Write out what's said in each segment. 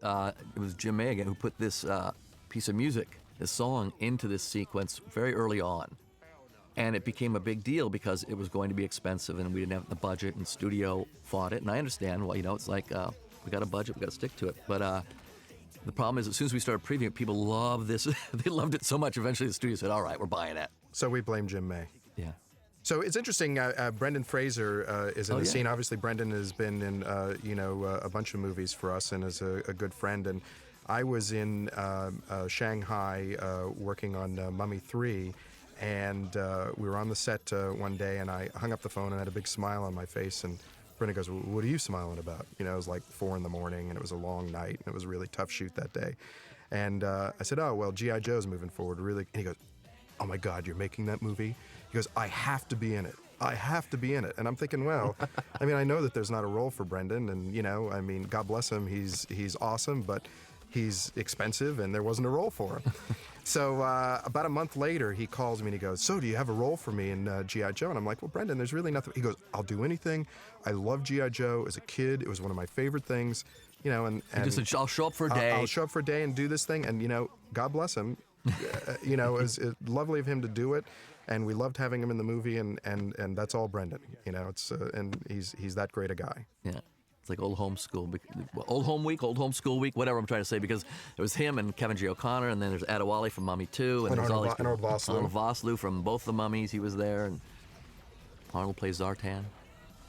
It was Jim May again who put this piece of music, this song, into this sequence very early on. And it became a big deal because it was going to be expensive and we didn't have the budget, and studio fought it. And I understand, well, it's like we got a budget, we got to stick to it. But the problem is, as soon as we started previewing it, people love this. They loved it so much, eventually the studio said, all right, we're buying it. So we blame Jim May. Yeah. So it's interesting. Brendan Fraser is in the scene. Obviously, Brendan has been in a bunch of movies for us and is a good friend. And I was in Shanghai working on Mummy 3, and we were on the set one day, and I hung up the phone and had a big smile on my face. And Brendan goes, well, "What are you smiling about?" It was like 4 a.m, and it was a long night, and it was a really tough shoot that day. And I said, "Oh, well, G.I. Joe's moving forward, really." And he goes, "Oh my God, you're making that movie?" He goes, "I have to be in it. I have to be in it." And I'm thinking, well, I know that there's not a role for Brendan, and God bless him, he's awesome, but he's expensive, and there wasn't a role for him. So about a month later, he calls me and he goes, "So do you have a role for me in G.I. Joe?" And I'm like, "Well, Brendan, there's really nothing." He goes, "I'll do anything. I love G.I. Joe as a kid. It was one of my favorite things." And just, I'll show up for a day. I'll show up for a day and do this thing. And, God bless him. It was lovely of him to do it, and we loved having him in the movie, and that's all Brendan. And he's that great a guy. Yeah. It's like old home week, old home school week, whatever I'm trying to say, because it was him and Kevin J. O'Connor, and then there's Adewale from Mummy 2, and there's Arnold Vosloo. Arnold Vosloo from both the Mummies, he was there, and Arnold plays Zartan, in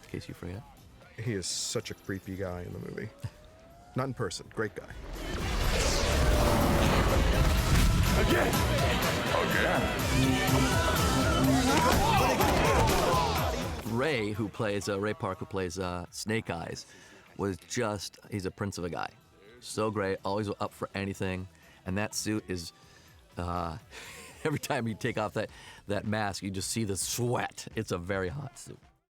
case you forget. He is such a creepy guy in the movie. Not in person, great guy. Again! Ray Park, who plays Snake Eyes, he's a prince of a guy. So great, always up for anything. And that suit is, every time you take off that mask, you just see the sweat. It's a very hot suit.